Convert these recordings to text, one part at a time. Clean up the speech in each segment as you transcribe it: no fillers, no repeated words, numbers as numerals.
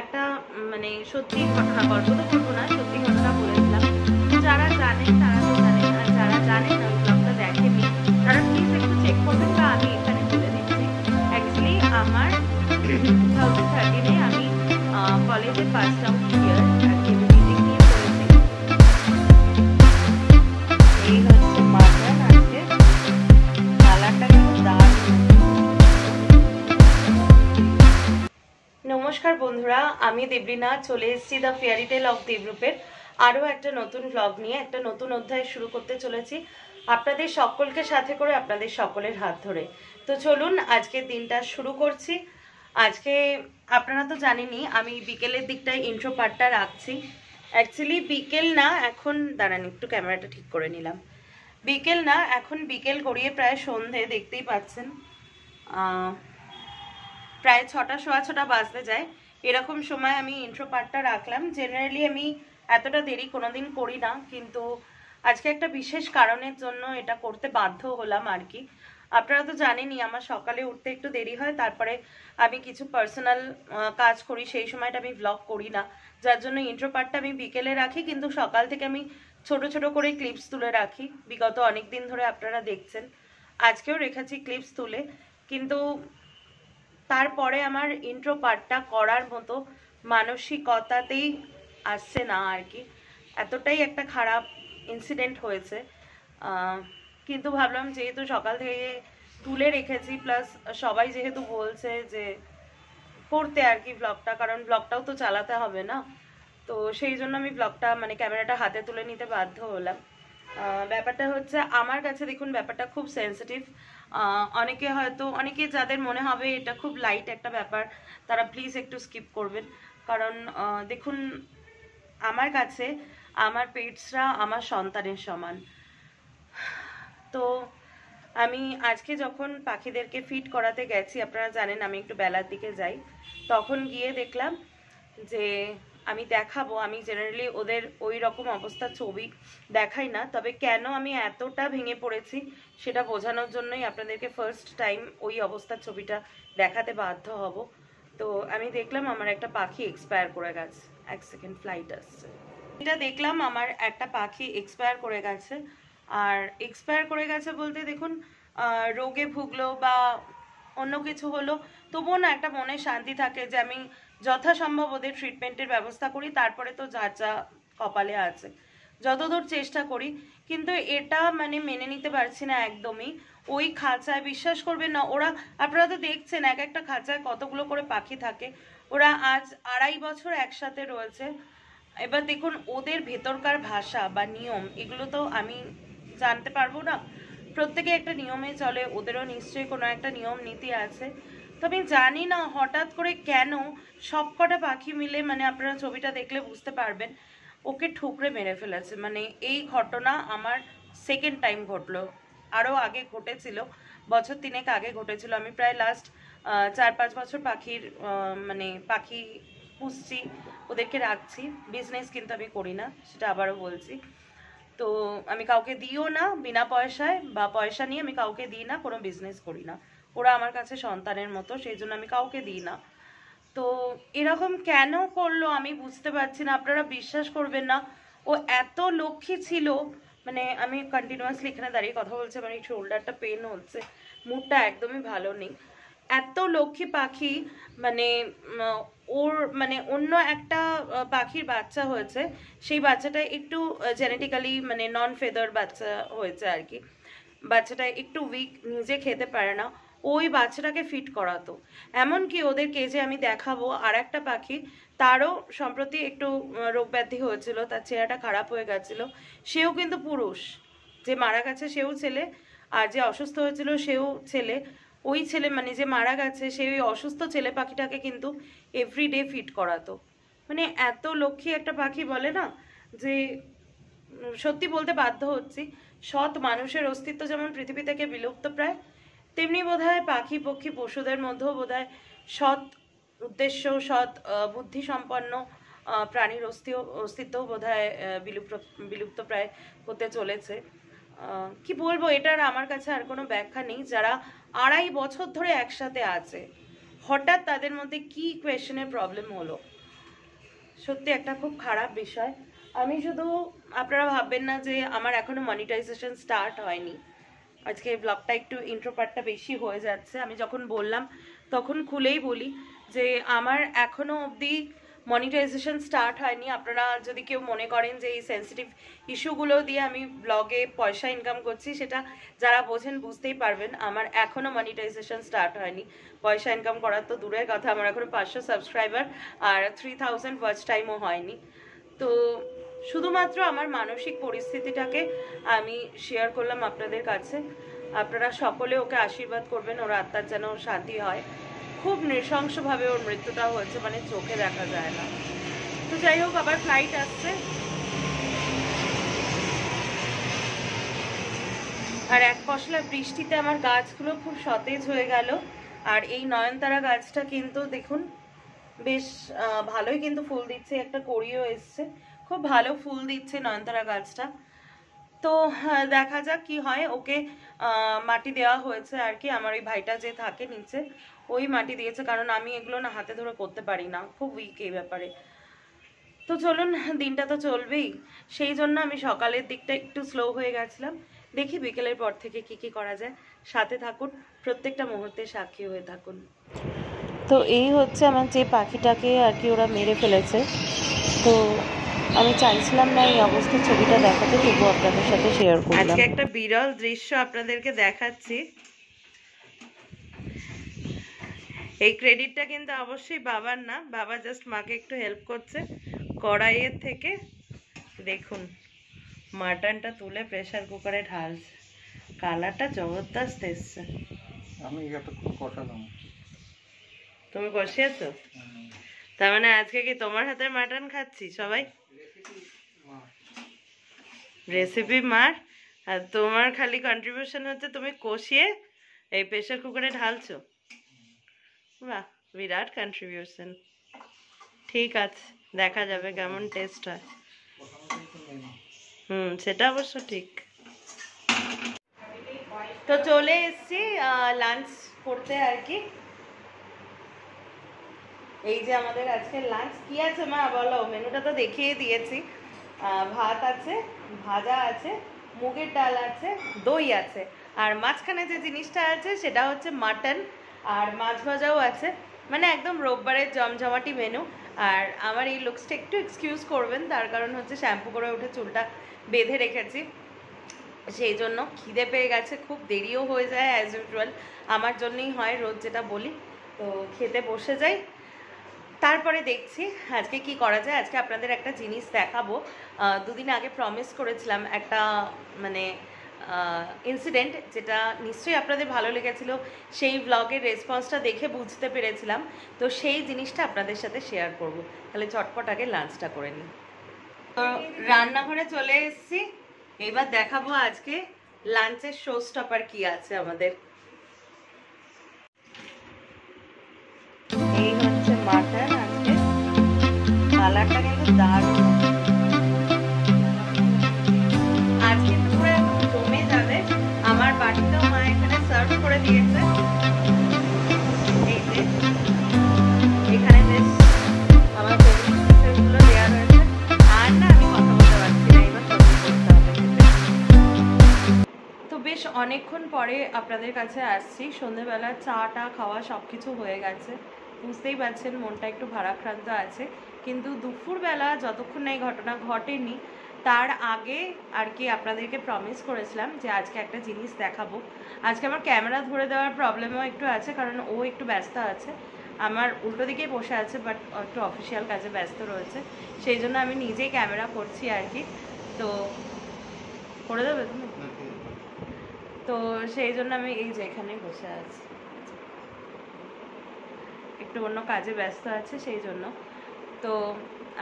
একটা মানে সত্যি ঘটনা, গল্প তো করবো না, সত্যি ঘটনা বলেছিলাম। যারা জানেন তারা তো জানেন, আর যারা জানেন না ব্লগটা দেখেনি তারা প্লিজ একটু চেক করবেন, বা আমি এখানে বলে দিচ্ছি। অ্যাকচুয়ালি আমার 2013-এ আমি কলেজে ফার্স্ট আউট ইয়ার মিটিং নিয়ে পড়েছি। এই হচ্ছে মাটন, আজকে কালারটা কিন্তু দারুণ। নমস্কার বন্ধুরা, আমি দেবলীনা চলে এসেছি দ্য ফেয়ারি টেল অফ দেবরূপের আরও একটা নতুন ব্লগ নিয়ে। একটা নতুন অধ্যায় শুরু করতে চলেছি আপনাদের সকলকে সাথে করে, আপনাদের সকলের হাত ধরে। তো চলুন আজকের দিনটা শুরু করছি। আজকে আপনারা তো জানেনই আমি বিকেলের দিকটায় ইন্ট্রো পার্টটা রাখছি। অ্যাকচুয়ালি বিকেল না, এখন দাঁড়ান একটু ক্যামেরাটা ঠিক করে নিলাম। বিকেল না, এখন বিকেল গড়িয়ে প্রায় সন্ধে, দেখতেই পাচ্ছেন প্রায় 6টা সোয়া 6টা বাজতে যায়। এরকম সময় আমি ইন্ট্রো পার্টটা রাখলাম। জেনারেলি আমি এতটা দেরি কোনোদিন করি না, কিন্তু আজকে একটা বিশেষ কারণের জন্য এটা করতে বাধ্য হলাম আর কি। আপনারা তো জানেনই আমার সকালে উঠতে একটু দেরি হয়, তারপরে আমি কিছু পার্সোনাল কাজ করি, সেই সময়টা আমি ব্লগ করি না, যার জন্য ইন্ট্রো পার্টটা আমি বিকেলে রাখি। কিন্তু সকাল থেকে আমি ছোট ছোট করে ক্লিপস তুলে রাখি, বিগত অনেক দিন ধরে আপনারা দেখছেন। আজকেও রেখেছি ক্লিপস তুলে, কিন্তু তারপরে আমার ইন্ট্রো পার্টটা করার মতো মানসিকতাতেই আসছে না আর কি। এতটাই একটা খারাপ ইনসিডেন্ট হয়েছে, কিন্তু ভাবলাম যেহেতু সকাল থেকে তুলে রেখেছি, প্লাস সবাই যেহেতু বলছে যে করতে আর কি ব্লগটা, কারণ ব্লগটাও তো চালাতে হবে না, তো সেই জন্য আমি ব্লগটা মানে ক্যামেরাটা হাতে তুলে নিতে বাধ্য হলাম। ব্যাপারটা হচ্ছে আমার কাছে, দেখুন ব্যাপারটা খুব সেন্সিটিভ। অনেকে হয়তো, অনেকে যাদের মনে হবে এটা খুব লাইট একটা ব্যাপার, তারা প্লিজ একটু স্কিপ করবেন। কারণ দেখুন, আমার কাছে আমার পেটসরা আমার সন্তানের সমান। তো আমি আজকে যখন পাখিদেরকে ফিড করাতে গেছি, আপনারা জানেন আমি একটু বেলার দিকে যাই, তখন গিয়ে দেখলাম যে আমি দেখাবো, আমি জেনারেলি ওদের ওই রকম অবস্থার ছবি দেখাই না, তবে কেন আমি এতটা ভেঙে পড়েছি সেটা বোঝানোর জন্যই আপনাদেরকে ফার্স্ট টাইম ওই অবস্থার ছবিটা দেখাতে বাধ্য হব। তো আমি দেখলাম আমার একটা পাখি এক্সপায়ার করে গেছে। এক সেকেন্ড, ফ্লাইট আসছে। এটা দেখলাম আমার একটা পাখি এক্সপায়ার করে গেছে। আর এক্সপায়ার করে গেছে বলতে দেখুন, রোগে ভুগলো বা অন্য কিছু হলো, তবুও না একটা মনে শান্তি থাকে যে আমি যথাসম্ভব ওদের ট্রিটমেন্টের ব্যবস্থা করি, তারপরে তো যা যা কপালে আছে যতদূর চেষ্টা করি। কিন্তু এটা মানে মেনে নিতে পারছি না একদমই। ওই খাঁচায় বিশ্বাস করবেন না, ওরা, আপনারা তো দেখছেন এক একটা খাঁচায় কতগুলো করে পাখি থাকে। ওরা আজ 2.5 বছর একসাথে রয়েছে। এবার দেখুন ওদের ভেতরকার ভাষা বা নিয়ম, এগুলো তো আমি জানতে পারবো না। প্রত্যেকে একটা নিয়মে চলে, ওদেরও নিশ্চয়ই কোনো একটা নিয়ম নীতি আছে। তো আমি জানি না হঠাৎ করে কেন সবকটা পাখি মিলে, মানে আপনারা ছবিটা দেখলে বুঝতে পারবেন, ওকে ঠুকরে মেরে ফেলেছে। মানে এই ঘটনা আমার সেকেন্ড টাইম ঘটলো। আরও আগে ঘটেছিল, বছর 3 আগে ঘটেছিল। আমি প্রায় লাস্ট 4-5 বছর পাখির মানে পাখি পুষছি, ওদেরকে রাখছি। বিজনেস কিন্তু আমি করি না, সেটা আবারও বলছি। তো আমি কাউকে দিও না বিনা পয়সায়, বা পয়সা নিয়ে আমি কাউকে দিই না, কোনো বিজনেস করি না। ওরা আমার কাছে সন্তানের মতো, সেই জন্য আমি কাউকে দিই না। তো এরকম কেন করলো আমি বুঝতে পারছি না। আপনারা বিশ্বাস করবেন না, ও এত লক্ষ্মী ছিল। মানে আমি কন্টিনিউয়াসলি এখানে দাঁড়িয়ে কথা বলছি, আমার এই শোল্ডারটা পেন হচ্ছে, মুডটা একদমই ভালো নেই। এত লক্ষ্মী পাখি, মানে ওর মানে অন্য একটা পাখির বাচ্চা হয়েছে, সেই বাচ্চাটা একটু জেনেটিক্যালি মানে নন ফেদার বাচ্চা হয়েছে আর কি। বাচ্চাটা একটু উইক, নিজে খেতে পারে না, ওই বাচ্চাটাকে ফিট করাতো। এমনকি ওদের কেজে আমি দেখাবো আর একটা পাখি, তারও সম্প্রতি একটু রোগ ব্যাধি হয়েছিল, তার চেহারাটা খারাপ হয়ে গেছিলো। সেও কিন্তু পুরুষ, যে মারা গেছে সেও ছেলে, আর যে অসুস্থ হয়েছিল সেও ছেলে। ওই ছেলে মানে যে মারা গেছে, সেই ওই অসুস্থ ছেলে পাখিটাকে কিন্তু এভরিডে ফিট করাতো। মানে এত লক্ষ্মী একটা পাখি, বলে না যে, সত্যি বলতে বাধ্য হচ্ছি, সৎ মানুষের অস্তিত্ব যেমন পৃথিবী থেকে বিলুপ্ত প্রায়, তেমনি বোধহয় পাখি পক্ষী পশুদের মধ্যেও বোধহয় সৎ উদ্দেশ্য, সৎ বুদ্ধি সম্পন্ন প্রাণীর অস্তিত্বও বোধহয় বিলুপ্ত প্রায় হতে চলেছে। কি বলবো, এটার আমার কাছে আর কোনো ব্যাখ্যা নেই। যারা 2.5 বছর ধরে একসাথে আছে, হঠাৎ তাদের মধ্যে কি কোয়েশ্চেনের প্রবলেম হলো, সত্যি একটা খুব খারাপ বিষয়। আমি শুধু, আপনারা ভাববেন না যে আমার এখনো মনিটাইজেশন স্টার্ট হয়নি। আজকে ব্লগটা একটু ইন্ট্রো পার্টটা বেশি হয়ে যাচ্ছে। আমি যখন বললাম তখন খুলেই বলি যে আমার এখনো অবধি মনিটাইজেশন স্টার্ট হয়নি। আপনারা যদি কেউ মনে করেন যে এই সেন্সিটিভ ইস্যুগুলো দিয়ে আমি ব্লগে পয়সা ইনকাম করছি, সেটা যারা বোঝেন বুঝতেই পারবেন। আমার এখনো মনিটাইজেশন স্টার্ট হয়নি। পয়সা ইনকাম করার তো দূরের কথা, আমার এখনো 500 সাবস্ক্রাইবার আর 3000 ওয়াচ টাইমও হয়নি। তো শুধুমাত্র আমার মানসিক পরিস্থিতিটাকে আমি শেয়ার করলাম আপনাদের কাছে। আপনারা সকলে ওকে আশীর্বাদ করবেন, ওর আত্মার যেন শান্তি হয়। খুব নৃশংসভাবে ওর মৃত্যুটা হয়েছে, মানে চোখে দেখা যায় না। তো যাই হোক, আবার ফ্লাইট আসছে, আর এক পশলা বৃষ্টিতে আমার গাছগুলো খুব সতেজ হয়ে গেল। আর এই নয়নতারা গাছটা কিন্তু দেখুন বেশ ভালোই কিন্তু ফুল দিচ্ছে, একটা কড়িও এসছে, খুব ভালো ফুল দিচ্ছে নয়নতারা গাছটা। তো দেখা যাক কি হয়। ওকে মাটি দেওয়া হয়েছে আর কি, আমার ওই ভাইটা যে থাকে নিচে ওই মাটি দিয়েছে, কারণ আমি এগুলো না হাতে ধরে করতে পারি না, খুব উইক এই ব্যাপারে। তো চলুন, দিনটা তো চলবেই, সেই জন্য আমি সকালের দিকটা একটু স্লো হয়ে গেছিলাম। দেখি বিকেলের পর থেকে কি কি করা যায়। সাথে থাকুন, প্রত্যেকটা মুহূর্তে সাক্ষী হয়ে থাকুন। তো এই হচ্ছে আমার যে পাখিটাকে আর কি ওরা মেরে ফেলেছে। তো আমি চাইছিলাম না এই অবস্থার ছবিটা দেখাতে, তবু আপনাদের সাথে শেয়ার করলাম। আজকে একটা বিরল দৃশ্য আপনাদেরকে দেখাচ্ছি। এই ক্রেডিটটা কিন্তু অবশ্যই বাবার না, বাবা জাস্ট মাকে একটু হেল্প করছে। কড়াইয়ের থেকে দেখুন মাটনটা তুলে প্রেসার কুকারে ঢালছে, কালারটা জবরদস্ত এসছে। আমি এটা খুব কষালাম। তুমি কষিয়েছো? তার মানে আজকে কি তোমার হাতের মাটন খাচ্ছি সবাই? রেসিপি মার, আর তোমার খালি কন্ট্রিবিউশন হচ্ছে তুমি কষিয়ে এই প্রেসার কুকারে ঢালছো। বাহ, বিরাট কন্ট্রিবিউশন। ঠিক আছে, দেখা যাবে কেমন টেস্ট হয়। সেটা অবশ্য ঠিক। তো চলে এসছি লাঞ্চ করতে আর কি। এই যে আমাদের আজকে লাঞ্চ কি আছে মা বলো, মেনুটা তো দেখিয়ে দিয়েছি। ভাত আছে, ভাজা আছে, মুগের ডাল আছে, দই আছে, আর মাঝখানে যে জিনিসটা আছে সেটা হচ্ছে মাটন, আর মাছ ভাজাও আছে। মানে একদম রোববারের জমজমাটি মেনু। আর আমার এই লুকসটা একটু এক্সকিউজ করবেন, তার কারণ হচ্ছে শ্যাম্পু করে উঠে চুলটা বেঁধে রেখেছি, সেই জন্য খিদে পেয়ে গেছে, খুব দেরিও হয়ে যায় অ্যাজ ইউজুয়াল, আমার জন্যই হয় রোজ যেটা বলি। তো খেতে বসে যাই, তারপরে দেখছি আজকে কি করা যায়। আজকে আপনাদের একটা জিনিস দেখাবো। দুদিন আগে প্রমিস করেছিলাম একটা মানে ইনসিডেন্ট, যেটা নিশ্চয়ই আপনাদের ভালো লেগেছিল, সেই ব্লগের রেসপন্সটা দেখে বুঝতে পেরেছিলাম। তো সেই জিনিসটা আপনাদের সাথে শেয়ার করব। তাহলে ঝটপট আগে লাঞ্চটা করে নিই। তো রান্নাঘরে চলে এসেছি, এবার দেখাবো আজকে লাঞ্চের শো স্টপার কি আছে আমাদের। এই হচ্ছে মাটন, আজকে কালারটা কিন্তু দারুণ, আজকে পুরো জমে যাবে। আমার বাড়িতেও মা এখানে সার্ভ করে দিয়েছে। এই যে এখানে বেশ আমার গুলো দেওয়া রয়েছে। আর না আমি কথা বলতে পারছি না, এবার সত্যি করতে হবে। তো বেশ অনেকক্ষণ পরে আপনাদের কাছে আসছি। সন্ধ্যেবেলা চাটা খাওয়া সব কিছু হয়ে গেছে, বুঝতেই পারছেন মনটা একটু ভারাক্রান্ত আছে। কিন্তু দুপুরবেলা যতক্ষণ না এই ঘটনা ঘটেনি তার আগে আর কি আপনাদেরকে প্রমিস করেছিলাম যে আজকে একটা জিনিস দেখাবো। আজকে আমার ক্যামেরা ধরে দেওয়ার প্রবলেমও একটু আছে, কারণ ও একটু ব্যস্ত আছে, আমার উল্টো দিকেই বসে আছে, বাট একটু অফিসিয়াল কাজে ব্যস্ত রয়েছে, সেই জন্য আমি নিজেই ক্যামেরা করছি আর কি। তো করে দেবে তুমি? তো সেই জন্য আমি এই যে এখানে বসে আছি, একটু অন্য কাজে ব্যস্ত আছে সেই জন্য। তো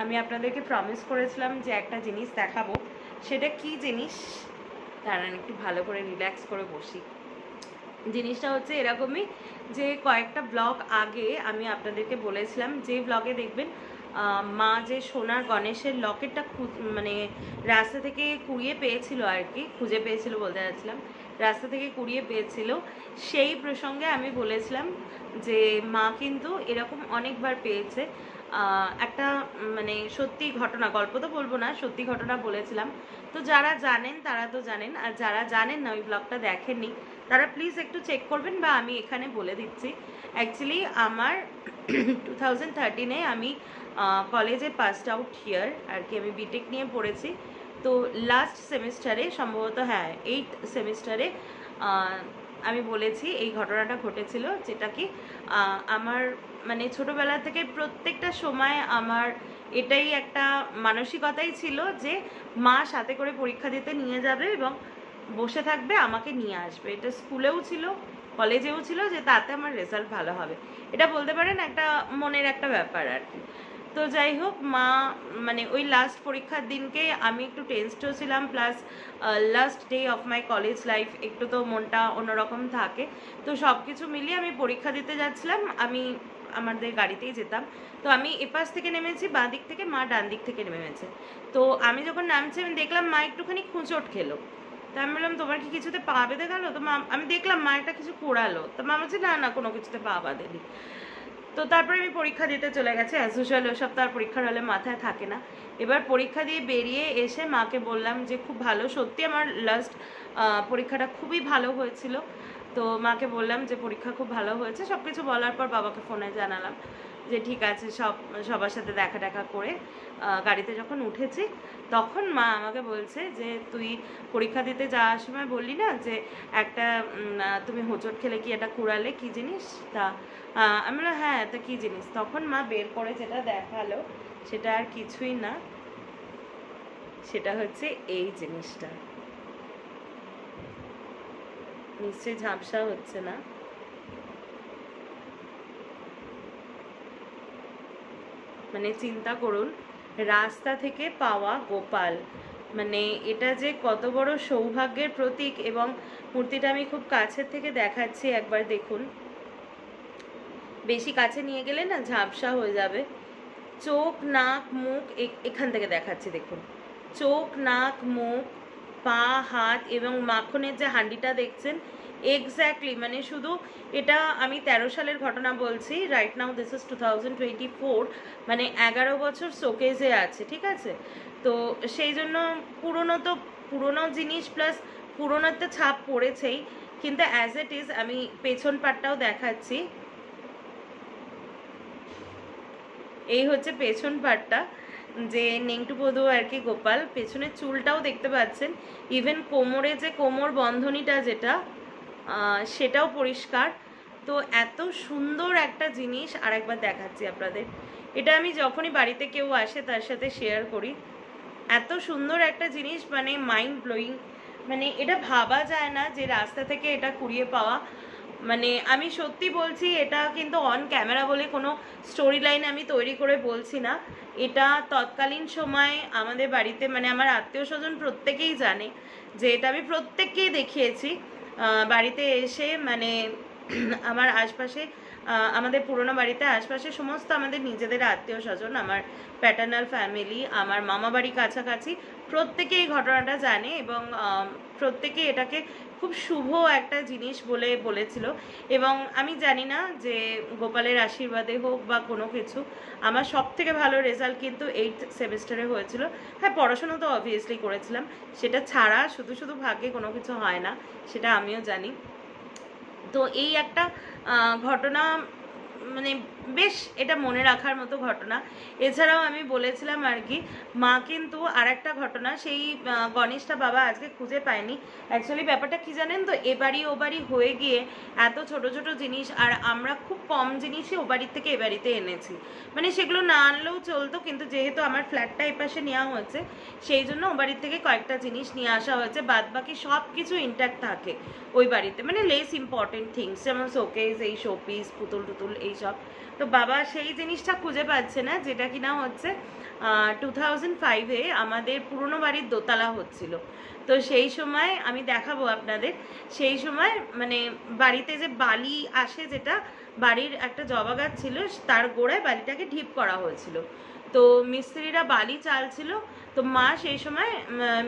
আমি আপনাদেরকে প্রমিস করেছিলাম যে একটা জিনিস দেখাবো, সেটা কি জিনিস দাঁড়ান একটু ভালো করে রিল্যাক্স করে বসি। জিনিসটা হচ্ছে এরকমই যে কয়েকটা ব্লগ আগে আমি আপনাদেরকে বলেছিলাম, যে ব্লগে দেখবেন মা যে সোনার গণেশের লকেটটা মানে রাস্তা থেকে কুড়িয়ে পেয়েছিল আর কি, খুঁজে পেয়েছিল বলতে যাচ্ছিলাম, রাস্তা থেকে কুড়িয়ে পেয়েছিল, সেই প্রসঙ্গে আমি বলেছিলাম যে মা কিন্তু এরকম অনেকবার পেয়েছে। একটা মানে সত্যি ঘটনা, গল্প তো বলবো না, সত্যি ঘটনা বলেছিলাম। তো যারা জানেন তারা তো জানেন, আর যারা জানেন না, ওই ব্লগটা দেখেননি, তারা প্লিজ একটু চেক করবেন, বা আমি এখানে বলে দিচ্ছি। অ্যাকচুয়ালি আমার 2013-এ আমি কলেজে পাসড আউট হিয়ার আর কি, আমি বিটেক নিয়ে পড়েছি। তো লাস্ট সেমিস্টারে সম্ভবত, হ্যাঁ 8th সেমিস্টারে আমি বলেছি এই ঘটনাটা ঘটেছিল, যেটা কি আমার মানে ছোটোবেলা থেকে প্রত্যেকটা সময় আমার এটাই একটা মানসিকতাই ছিল যে মা সাথে করে পরীক্ষা দিতে নিয়ে যাবে এবং বসে থাকবে, আমাকে নিয়ে আসবে। এটা স্কুলেও ছিল, কলেজেও ছিল, যে তাতে আমার রেজাল্ট ভালো হবে। এটা বলতে পারেন একটা মনের একটা ব্যাপার আর কি। তো যাই হোক, মা মানে ওই লাস্ট পরীক্ষার দিনকে আমি একটু টেন্সডও ছিলাম, plus last day of my college life, একটু তো মনটা অন্যরকম থাকে। তো সব কিছু মিলিয়ে আমি পরীক্ষা দিতে যাচ্ছিলাম, আমি আমাদের গাড়িতেই যেতাম। তো আমি এপাশ থেকে নেমেছি বাঁ দিক থেকে, মা ডান দিক থেকে নেমেছে। তো আমি যখন নামছি আমি দেখলাম মা একটুখানি খুঁচোট খেলো। তা আমি বললাম তোমার কি কিছুতে পা বেঁধে গেল? তো মা, আমি দেখলাম মা একটা কিছু কোড়ালো, তো মা বলছে না না, কোনো কিছুতে পা বাঁধেনি। তো তারপরে আমি পরীক্ষা দিতে চলে গেছে, অ্যাজ ইউজুয়াল ওসব তো আর পরীক্ষার হলে মাথায় থাকে না। এবার পরীক্ষা দিয়ে বেরিয়ে এসে মাকে বললাম যে খুব ভালো, সত্যি আমার লাস্ট পরীক্ষাটা খুবই ভালো হয়েছিল। তো মাকে বললাম যে পরীক্ষা খুব ভালো হয়েছে, সব কিছু বলার পর বাবাকে ফোনে জানালাম যে ঠিক আছে, সবার সাথে দেখা করে গাড়িতে যখন উঠেছি, তখন মা আমাকে বলছে যে তুই পরীক্ষা দিতে যাওয়ার সময় বললি না যে একটা তুমি হোঁচট খেলে কি এটা কুড়ালে, কী জিনিস? তা আমি বললাম হ্যাঁ, তা কী জিনিস? তখন মা বের করে যেটা দেখালো, সেটা আর কিছুই না, সেটা হচ্ছে এই জিনিসটা। নিশ্চয়ই ঝাপসা হচ্ছে না? মানে চিন্তা করুন, রাস্তা থেকে পাওয়া গোপাল, মানে এটা যে কত বড় সৌভাগ্যের প্রতীক। এবং মূর্তিটা আমি খুব কাছের থেকে দেখাচ্ছি, একবার দেখুন। বেশি কাছে নিয়ে গেলে না ঝাপসা হয়ে যাবে। চোখ, নাক, মুখ, এখান থেকে দেখাচ্ছি, দেখুন। চোখ, নাক, মুখ, পা, হাত এবং মাখনের যে হাঁডিটা দেখছেন, এক্স্যাক্টলি মানে শুধু এটা আমি 13 সালের ঘটনা বলছি, রাইট নাও দিস ইজ 2024, মানে 11 বছর শোকেজে আছে, ঠিক আছে? তো সেই জন্য পুরনো জিনিস প্লাস পুরনোতে ছাপ পড়েছেই, কিন্তু অ্যাজ ইট ইজ আমি পেছন পাটটাও দেখাচ্ছি। এই হচ্ছে পেছন পাটটা, যে নেংটু পদু আর কি গোপাল। পেছনের চুলটাও দেখতে পাচ্ছেন, ইভেন কোমরে যে কোমর বন্ধনীটা যেটা, সেটাও পরিষ্কার। তো এত সুন্দর একটা জিনিস আর একবার দেখাচ্ছি আপনাদের। এটা আমি যখনই বাড়িতে কেউ আসে তার সাথে শেয়ার করি। এত সুন্দর একটা জিনিস, মানে মাইন্ড ব্লোয়িং। মানে এটা ভাবা যায় না যে রাস্তা থেকে এটা কুড়িয়ে পাওয়া। মানে আমি সত্যি বলছি, এটা কিন্তু অন ক্যামেরা বলে কোনো স্টোরি লাইন আমি তৈরি করে বলছি না। এটা তৎকালীন সময় আমাদের বাড়িতে, মানে আমার আত্মীয় স্বজন প্রত্যেকেই জানে যে এটা আমি প্রত্যেককেই দেখিয়েছি। বাড়িতে এসে মানে আমার আশপাশে, আমাদের পুরোনো বাড়িতে আশপাশে সমস্ত আমাদের নিজেদের আত্মীয় স্বজন, আমার প্যাটার্নাল ফ্যামিলি, আমার মামা বাড়ি কাছাকাছি, প্রত্যেকে এই ঘটনাটা জানে এবং প্রত্যেকে এটাকে খুব শুভ একটা জিনিস বলে বলেছিল। এবং আমি জানি না যে গোপালের আশীর্বাদে হোক বা কোনো কিছু, আমার সব থেকে ভালো রেজাল্ট কিন্তু 8th সেমিস্টারে হয়েছিল। হ্যাঁ, পড়াশোনা তো অবভিয়াসলি করেছিলাম, সেটা ছাড়া শুধু ভাগ্যে কোনো কিছু হয় না, সেটা আমিও জানি। তো এই একটা ঘটনা, মানে বেশ এটা মনে রাখার মতো ঘটনা। এছাড়াও আমি বলেছিলাম আর কি, মা কিন্তু আর একটা ঘটনা, সেই গণেশটা বাবা আজকে খুঁজে পায়নি। অ্যাকচুয়ালি ব্যাপারটা কি জানেন তো, এ বাড়ি ও বাড়ি হয়ে গিয়ে এত ছোট ছোট জিনিস, আর আমরা খুব কম জিনিসই ও বাড়ির থেকে এ বাড়িতে এনেছি। মানে সেগুলো না আনলেও চলতো, কিন্তু যেহেতু আমার ফ্ল্যাটটা এই পাশে নেওয়া হয়েছে, সেই জন্য ও বাড়ির থেকে কয়েকটা জিনিস নিয়ে আসা হয়েছে। বাদ বাকি সব কিছু ইনট্যাক্ট থাকে ওই বাড়িতে, মানে লেস ইম্পর্টেন্ট থিংস, যেমন শোকেস, এই শোপিস, পুতুল টুতুল এইসব। তো বাবা সেই জিনিসটা খুঁজে পাচ্ছে না, যেটা কিনা হচ্ছে 2005-এ আমাদের পুরনো বাড়ির দোতলা হচ্ছিল। তো সেই সময় আমি দেখাবো আপনাদের, সেই সময় মানে বাড়িতে যে বালি আসে, যেটা বাড়ির একটা জবা গাছ ছিল, তার গোড়ায় বালিটাকে ঢিপ করা হয়েছিল। তো মিস্ত্রিরা বালি চালছিল, তো মা সেই সময়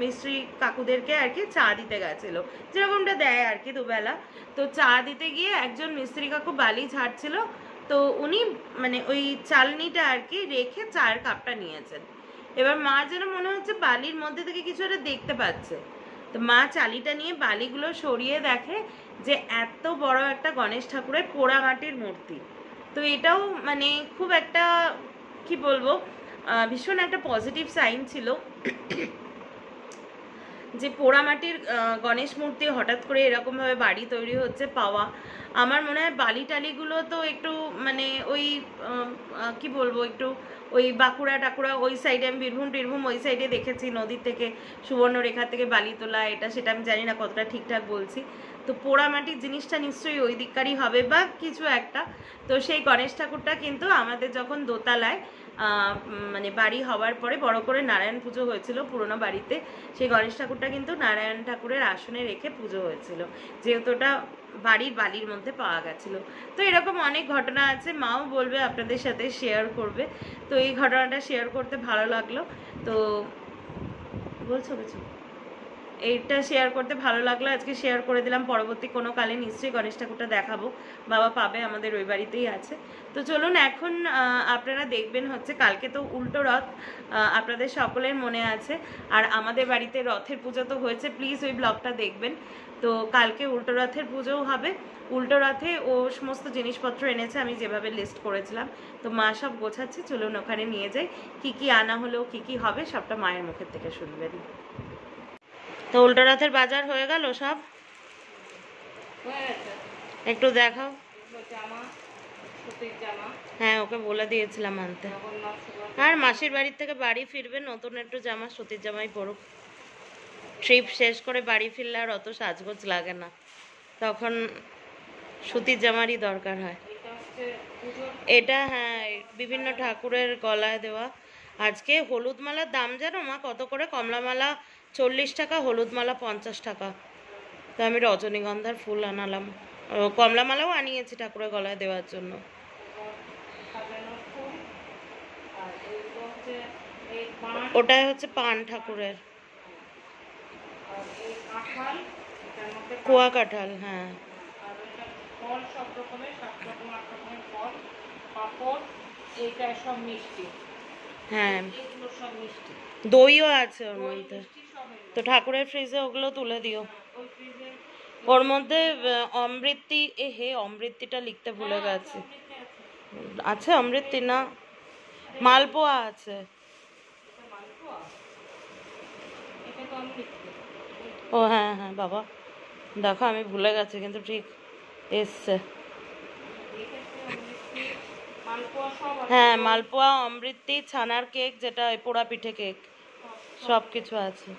মিস্ত্রি কাকুদেরকে আর কি চা দিতে গেছিল, যেরকমটা দেয় আর কি দুবেলা। তো চা দিতে গিয়ে একজন মিস্ত্রি কাকু বালি ঝাড়ছিল, তো উনি মানে ওই চালনিটা আর কি রেখে চায়ের কাপটা নিয়েছেন। এবার মা যেন মনে হচ্ছে বালির মধ্যে থেকে কিছু একটা দেখতে পাচ্ছে, তো মা চালিটা নিয়ে বালিগুলো সরিয়ে দেখে যে এত বড় একটা গণেশ ঠাকুরের পোড়া মাটির মূর্তি। তো এটাও মানে খুব একটা কি বলবো, ভীষণ একটা পজিটিভ সাইন ছিল যে পোড়ামাটির গণেশ মূর্তি হঠাৎ করে এরকমভাবে বাড়ি তৈরি হচ্ছে পাওয়া। আমার মনে হয় বালি টালিগুলো তো একটু মানে ওই কি বলবো, একটু ওই বাঁকুড়া টাকুড়া ওই সাইডে, আমি বীরভূম টিরভূম ওই সাইডে দেখেছি, নদীর থেকে সুবর্ণরেখা থেকে বালি তোলা, এটা সেটা আমি জানি না কতটা ঠিকঠাক বলছি। তো পোড়ামাটির জিনিসটা নিশ্চয়ই ওই দিককারই হবে বা কিছু একটা। তো সেই গণেশ ঠাকুরটা কিন্তু আমাদের যখন দোতলায় মানে বাড়ি হওয়ার পরে বড় করে নারায়ণ পুজো হয়েছিল পুরোনো বাড়িতে, সেই গণেশ ঠাকুরটা কিন্তু নারায়ণ ঠাকুরের আসনে রেখে পুজো হয়েছিল, যেহেতু ওটা বাড়ির বালির মধ্যে পাওয়া গেছিল। তো এরকম অনেক ঘটনা আছে, মাও বলবে আপনাদের সাথে শেয়ার করবে। তো এই ঘটনাটা শেয়ার করতে ভালো লাগলো। তো বলছো কিছু? এইটা শেয়ার করতে ভালো লাগলো, আজকে শেয়ার করে দিলাম। পরবর্তী কোনো কালে নিশ্চয়ই গণেশ ঠাকুরটা দেখাবো, বাবা পাবে, আমাদের ওই বাড়িতেই আছে। তো চলুন এখন আপনারা দেখবেন হচ্ছে কালকে তো উল্টো রথ, আপনাদের সকলের মনে আছে। আর আমাদের বাড়িতে রথের পুজো তো হয়েছে, প্লিজ ওই ব্লগটা দেখবেন। তো কালকে উল্টো রথের পুজোও হবে। উল্টো রথে ও সমস্ত জিনিসপত্র এনেছে আমি যেভাবে লিস্ট করেছিলাম, তো মা সব গোছাচ্ছে, চলুন ওখানে নিয়ে যাই। কী কী আনা হলেও কী কী হবে সবটা মায়ের মুখের থেকে শুনবেন। তো উল্টো রথের বাজার হয়ে গেল সব? একটু দেখাও। হ্যাঁ, ওকে বলে দিয়েছিলাম আনতে। আর মাসির বাড়ির থেকে বাড়ি ফিরবে, নতুন একটু জামা, সুতির জামাই পরুক। ট্রিপ শেষ করে বাড়ি ফিরলে আর অত সাজগোজ লাগে না, তখন সুতির জামারই দরকার হয়। এটা হ্যাঁ, বিভিন্ন ঠাকুরের গলায় দেওয়া। আজকে হলুদ মালার দাম জানো মা কত করে? কমলা মালা 40 টাকা, হলুদ মালা 50 টাকা। তো আমি রজনীগন্ধার ফুল আনালাম, কমলা মালাও আনিয়েছি ঠাকুরের গলায় দেওয়ার জন্য। ওটাই হচ্ছে পান ঠাকুরের, কুয়া কাঁঠাল। হ্যাঁ, হ্যাঁ, দইও আছে ওর মধ্যে। তো ঠাকুরের ফ্রিজে ওগুলো তুলে দিও। ওর মধ্যে অমৃতি, হে অমৃতিটা লিখতে ভুলে গেছি। আছে অমৃতি না, মালপোয়া আছে। ও হ্যাঁ হ্যাঁ বাবা, দেখো আমি ভুলে গেছি কিন্তু ঠিক এসছে। হ্যাঁ, মালপোয়া, অমৃতি, ছানার কেক, যেটা পোড়া পিঠে কেক, সব কিছু আছে।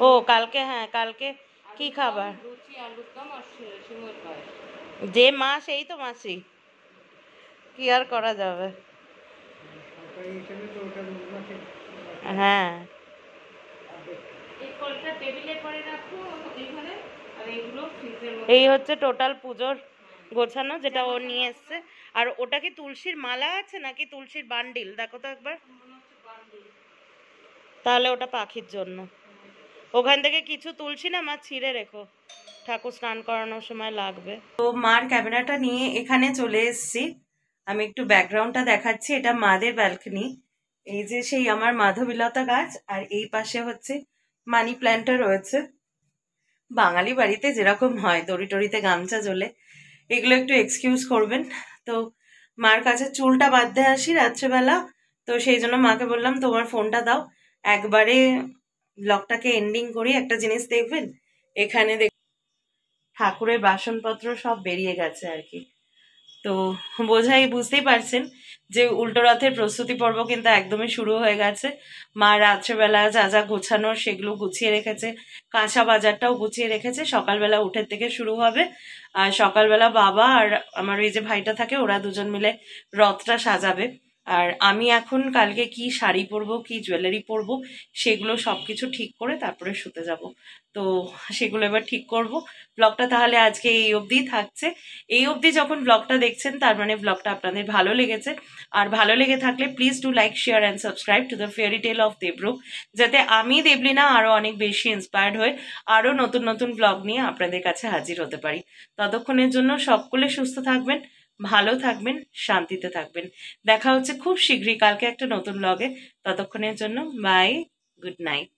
ও কালকে, হ্যাঁ কালকে কি খাবার? যে মা সেই তো মাসি, কি আর করা যাবে। হ্যাঁ, এই হচ্ছে টোটাল পুজোর গোছানো, যেটা ও নিয়ে এসছে। আর ওটা কি তুলসীর মালা আছে নাকি তুলসীর বান্ডিল? দেখো তো একবার। তাহলে ওটা পাখির জন্য। ওখান থেকে কিছু তুলসী না মা ছিঁড়ে রেখো, ঠাকুর স্নান করানোর সময় লাগবে। তো মার ক্যামেরাটা নিয়ে এখানে চলে এসেছি, আমি একটু ব্যাকগ্রাউন্ডটা দেখাচ্ছি। এটা মাদের ব্যালকনি। এই যে সেই আমার মাধবীলতা গাছ, আর এই পাশে হচ্ছে মানি প্ল্যান্টটা রয়েছে। বাঙালি বাড়িতে যেরকম হয়, দড়ি টড়িতে গামছা ঝোলে, এগুলো একটু এক্সকিউজ করবেন। তো মার কাছে চুলটা বাঁধতে আসি রাত্রেবেলা, তো সেই জন্য মাকে বললাম তোমার ফোনটা দাও, একবারে ব্লগটাকে এন্ডিং করি। একটা জিনিস দেখবেন, এখানে ঠাকুরের বাসনপত্র সব বেরিয়ে গেছে আর কি। তো বুঝতেই পারছেন যে উল্টো রথের প্রস্তুতি পর্ব কিন্তু একদমই শুরু হয়ে গেছে। মা রাত্রেবেলা যা যা গোছানোর সেগুলো গুছিয়ে রেখেছে, কাঁচা বাজারটাও গুছিয়ে রেখেছে। সকালবেলা উঠের থেকে শুরু হবে, আর সকালবেলা বাবা আর আমার ওই যে ভাইটা থাকে, ওরা দুজন মিলে রথটা সাজাবে। আর আমি এখন কালকে কি শাড়ি পরবো, কি জুয়েলারি পরবো, সেগুলো সব কিছু ঠিক করে তারপরে শুতে যাব। তো সেগুলো এবার ঠিক করব। ব্লগটা তাহলে আজকে এই অবধিই থাকছে। এই অবধি যখন ব্লগটা দেখছেন তার মানে ব্লগটা আপনাদের ভালো লেগেছে। আর ভালো লেগে থাকলে please do like, share and subscribe to the fairy tale of Debrup, যাতে আমি দেবলীনা আরও অনেক বেশি ইন্সপায়ার্ড হয়ে আরও নতুন নতুন ব্লগ নিয়ে আপনাদের কাছে হাজির হতে পারি। ততক্ষণের জন্য সকলে সুস্থ থাকবেন, ভালো থাকবেন, শান্তিতে থাকবেন। দেখা হচ্ছে খুব শীঘ্রই কালকে একটা নতুন ব্লগে। ততক্ষণের জন্য বাই, গুড নাইট।